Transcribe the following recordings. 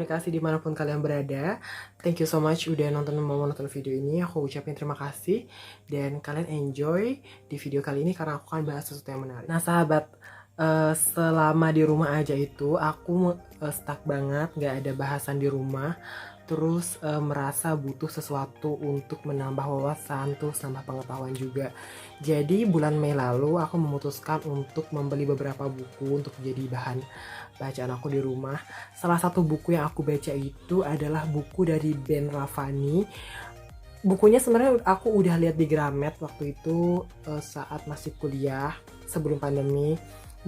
komunikasi dimanapun kalian berada. Thank you so much udah mau nonton video ini. Aku ucapin terima kasih. Dan kalian enjoy di video kali ini karena aku akan bahas sesuatu yang menarik. Nah sahabat, selama di rumah aja itu aku stuck banget, gak ada bahasan di rumah. Terus merasa butuh sesuatu untuk menambah wawasan, terus nambah pengetahuan juga. Jadi bulan Mei lalu aku memutuskan untuk membeli beberapa buku untuk jadi bahan bacaan aku di rumah. Salah satu buku yang aku baca itu adalah buku dari Ben Rafani. Bukunya sebenarnya aku udah lihat di Gramet waktu itu saat masih kuliah sebelum pandemi.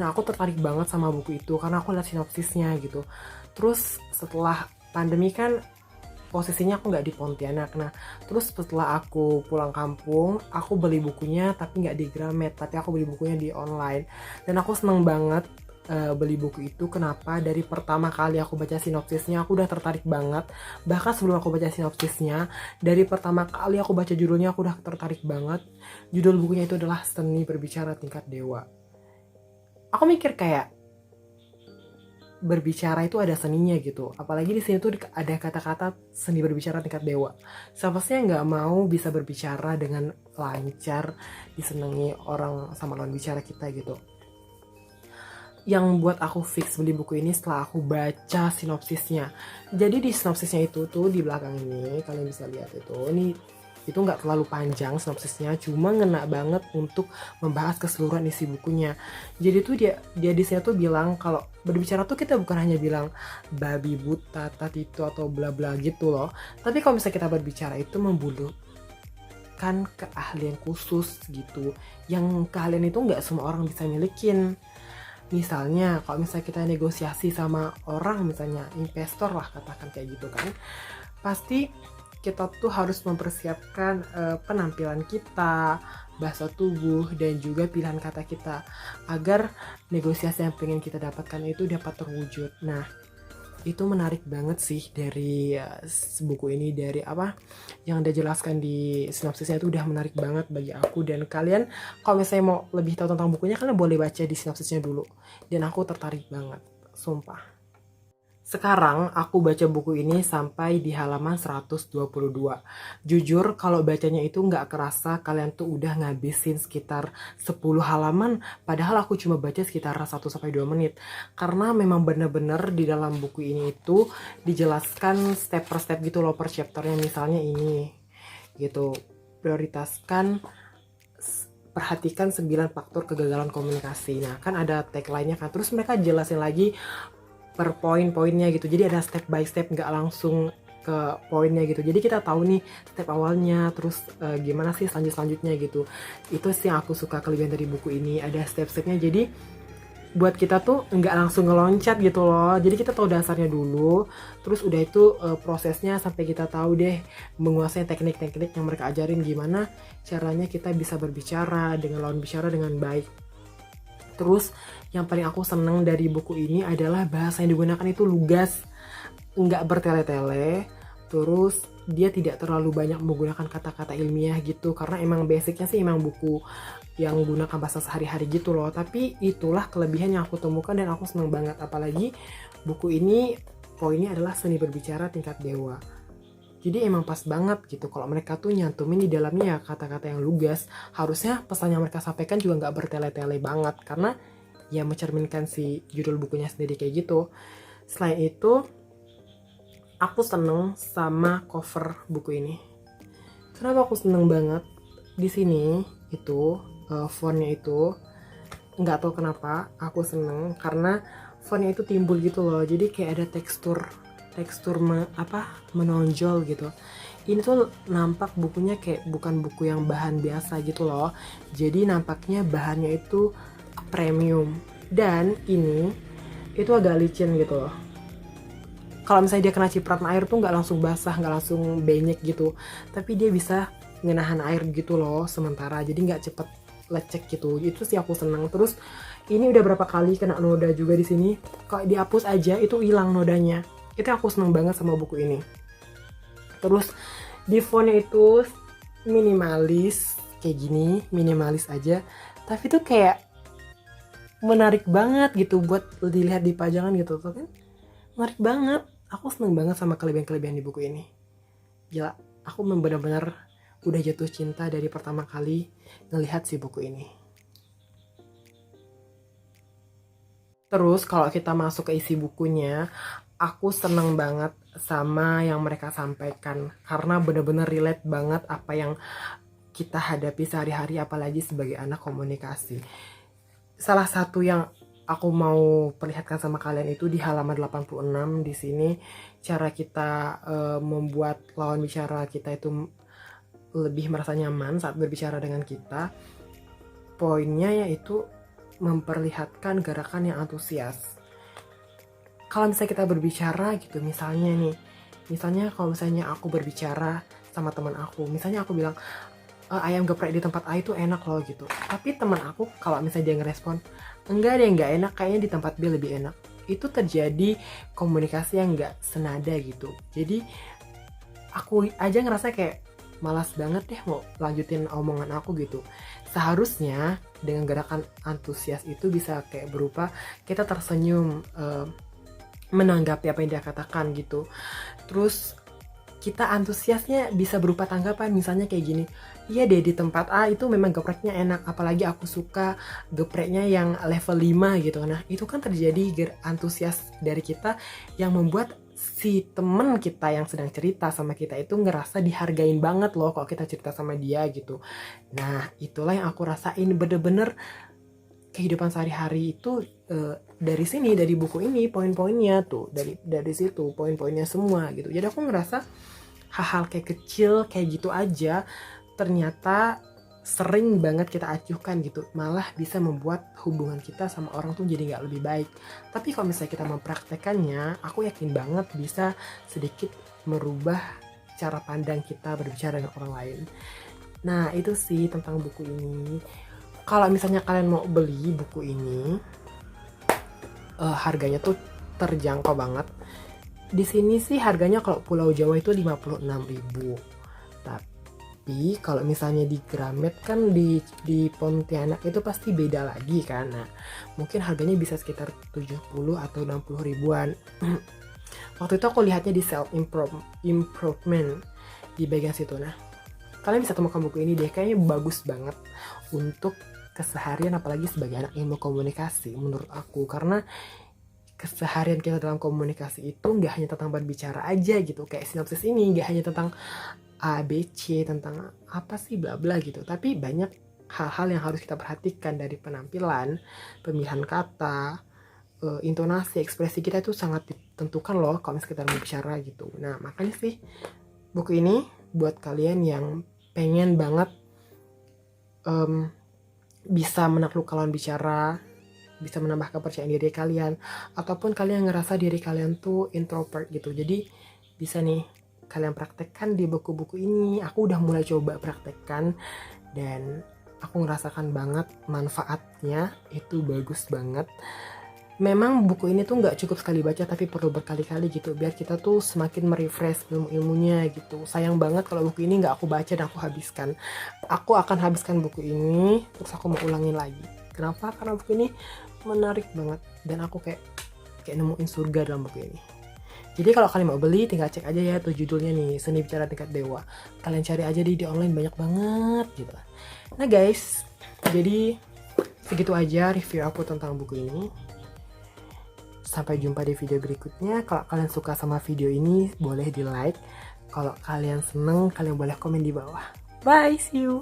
Nah aku tertarik banget sama buku itu karena aku lihat sinopsisnya gitu. Terus setelah pandemi kan posisinya aku nggak di Pontianak. Nah terus setelah aku pulang kampung, aku beli bukunya tapi nggak di Gramet, tapi aku beli bukunya di online. Dan aku seneng banget beli buku itu. Kenapa? Dari pertama kali aku baca sinopsisnya aku udah tertarik banget. Bahkan sebelum aku baca sinopsisnya, dari pertama kali aku baca judulnya aku udah tertarik banget. Judul bukunya itu adalah Seni Berbicara Tingkat Dewa. Aku mikir kayak berbicara itu ada seninya gitu, apalagi di sini tuh ada kata-kata seni berbicara tingkat dewa. Siapa sih yang nggak mau bisa berbicara dengan lancar, disenangi orang sama lawan bicara kita gitu. Yang buat aku fix beli buku ini setelah aku baca sinopsisnya. Jadi di sinopsisnya itu tuh di belakang ini kalian bisa lihat itu nggak terlalu panjang sinopsisnya, cuma ngena banget untuk membahas keseluruhan isi bukunya. Jadi tuh dia di sini tuh bilang kalau berbicara tuh kita bukan hanya bilang babi buta itu atau bla bla gitu loh, tapi kalau misalnya kita berbicara itu membutuhkan keahlian khusus gitu, yang keahlian itu nggak semua orang bisa milikin. Misalnya kalau misalnya kita negosiasi sama orang, misalnya investor lah katakan kayak gitu kan, pasti kita tuh harus mempersiapkan penampilan kita, bahasa tubuh, dan juga pilihan kata kita agar negosiasi yang pengen kita dapatkan itu dapat terwujud. Nah, itu menarik banget sih dari buku ini, dari apa yang udah jelaskan di sinopsisnya itu udah menarik banget bagi aku. Dan kalian kalau misalnya mau lebih tahu tentang bukunya, kalian boleh baca di sinopsisnya dulu. Dan aku tertarik banget, sumpah. Sekarang aku baca buku ini sampai di halaman 122. Jujur kalau bacanya itu nggak kerasa kalian tuh udah ngabisin sekitar 10 halaman. Padahal aku cuma baca sekitar 1-2 menit. Karena memang bener-bener di dalam buku ini itu dijelaskan step per step gitu loh per chapternya. Misalnya ini gitu, prioritaskan perhatikan 9 faktor kegagalan komunikasi. Nah kan ada tagline-nya kan. Terus mereka jelasin lagi per poin-poinnya gitu, jadi ada step by step, nggak langsung ke poinnya gitu. Jadi kita tahu nih step awalnya, terus gimana sih selanjutnya gitu. Itu sih yang aku suka kelebihan dari buku ini, ada step-stepnya. Jadi buat kita tuh nggak langsung ngeloncat gitu loh. Jadi kita tahu dasarnya dulu, terus udah itu prosesnya sampai kita tahu deh menguasai teknik-teknik yang mereka ajarin, gimana caranya kita bisa berbicara dengan lawan bicara dengan baik. Terus yang paling aku seneng dari buku ini adalah bahasa yang digunakan itu lugas, nggak bertele-tele. Terus dia tidak terlalu banyak menggunakan kata-kata ilmiah gitu, karena emang basicnya sih emang buku yang menggunakan bahasa sehari-hari gitu loh. Tapi itulah kelebihan yang aku temukan dan aku seneng banget. Apalagi buku ini poinnya adalah seni berbicara tingkat dewa. Jadi emang pas banget gitu kalau mereka tuh nyantumin di dalamnya ya kata-kata yang lugas. Harusnya pesan yang mereka sampaikan juga nggak bertele-tele banget, karena ya mencerminkan si judul bukunya sendiri kayak gitu. Selain itu, aku seneng sama cover buku ini. Kenapa aku seneng banget? Di sini itu fontnya itu nggak tahu kenapa aku seneng, karena fontnya itu timbul gitu loh. Jadi kayak ada tekstur menonjol gitu. Ini tuh nampak bukunya kayak bukan buku yang bahan biasa gitu loh. Jadi nampaknya bahannya itu premium. Dan ini itu agak licin gitu loh. Kalau misalnya dia kena cipratan air tuh nggak langsung basah, nggak langsung benyek gitu. Tapi dia bisa ngenahan air gitu loh sementara. Jadi nggak cepet lecek gitu. Itu sih aku senang. Terus ini udah berapa kali kena noda juga di sini. Kalau dihapus aja itu hilang nodanya. Itu aku seneng banget sama buku ini. Terus di fontnya itu minimalis kayak gini, minimalis aja, tapi tuh kayak menarik banget gitu buat dilihat di pajangan gitu tuh kan, menarik banget. aku seneng banget sama kelebihan-kelebihan di buku ini. Gila, aku benar-benar udah jatuh cinta dari pertama kali ngelihat si buku ini. Terus kalau kita masuk ke isi bukunya, aku seneng banget sama yang mereka sampaikan karena bener-bener relate banget apa yang kita hadapi sehari-hari, apalagi sebagai anak komunikasi. Salah satu yang aku mau perlihatkan sama kalian itu di halaman 86 di sini, cara kita membuat lawan bicara kita itu lebih merasa nyaman saat berbicara dengan kita. Poinnya yaitu memperlihatkan gerakan yang antusias. Kalau misalnya kita berbicara gitu, misalnya kalau misalnya aku berbicara sama teman aku, misalnya aku bilang ayam geprek di tempat A itu enak loh gitu, tapi teman aku kalau misalnya dia ngerespon enggak deh, nggak enak, kayaknya di tempat B lebih enak, itu terjadi komunikasi yang nggak senada gitu. Jadi aku aja ngerasa kayak malas banget deh mau lanjutin omongan aku gitu. Seharusnya dengan gerakan antusias itu bisa kayak berupa kita tersenyum menanggapi apa yang dia katakan gitu. Terus kita antusiasnya bisa berupa tanggapan, misalnya kayak gini, iya deh di tempat A itu memang gepreknya enak, apalagi aku suka gepreknya yang level 5 gitu. Nah itu kan terjadi antusias dari kita yang membuat si temen kita yang sedang cerita sama kita itu ngerasa dihargain banget loh kalau kita cerita sama dia gitu. Nah itulah yang aku rasain, bener-bener kehidupan sehari-hari itu dari sini, dari buku ini poin-poinnya tuh, dari situ poin-poinnya semua gitu. Jadi aku ngerasa hal-hal kayak kecil kayak gitu aja ternyata sering banget kita acuhkan gitu, malah bisa membuat hubungan kita sama orang tuh jadi nggak lebih baik. Tapi kalau misalnya kita mempraktekannya, aku yakin banget bisa sedikit merubah cara pandang kita berbicara dengan orang lain. Nah itu sih tentang buku ini. Kalau misalnya kalian mau beli buku ini, harganya tuh terjangkau banget. Di sini sih harganya kalau Pulau Jawa itu 56.000. Tapi kalau misalnya di Gramet kan di Pontianak itu pasti beda lagi kan. Nah, mungkin harganya bisa sekitar 70 atau 60 ribuan. Waktu itu aku lihatnya di self improvement di bagian situ. Nah, kalian bisa temukan buku ini deh, kayaknya bagus banget untuk keseharian, apalagi sebagai anak ilmu komunikasi menurut aku, karena keseharian kita dalam komunikasi itu nggak hanya tentang berbicara aja gitu, kayak sinopsis ini nggak hanya tentang A, B, C, tentang apa sih bla bla gitu, tapi banyak hal-hal yang harus kita perhatikan dari penampilan, pemilihan kata, intonasi, ekspresi kita itu sangat ditentukan loh kalau misalnya kita mau bicara gitu. Nah makanya sih buku ini buat kalian yang pengen banget bisa menaklukkan lawan bicara, bisa menambah kepercayaan diri kalian, ataupun kalian ngerasa diri kalian tuh introvert gitu, jadi bisa nih kalian praktekkan di buku-buku ini. Aku udah mulai coba praktekkan dan aku ngerasakan banget manfaatnya, itu bagus banget. Memang buku ini tuh nggak cukup sekali baca, tapi perlu berkali-kali gitu biar kita tuh semakin merefresh ilmu-ilmunya gitu. Sayang banget kalau buku ini nggak aku baca dan aku habiskan. Aku akan habiskan buku ini terus aku mau ulangin lagi. Kenapa? Karena buku ini menarik banget dan aku kayak nemuin surga dalam buku ini. Jadi kalau kalian mau beli tinggal cek aja ya tuh judulnya nih, Seni Bicara Tingkat Dewa. Kalian cari aja di online banyak banget gitu. Nah guys, jadi segitu aja review aku tentang buku ini. Sampai jumpa di video berikutnya. Kalau kalian suka sama video ini boleh di like. Kalau kalian seneng kalian boleh komen di bawah. Bye, see you.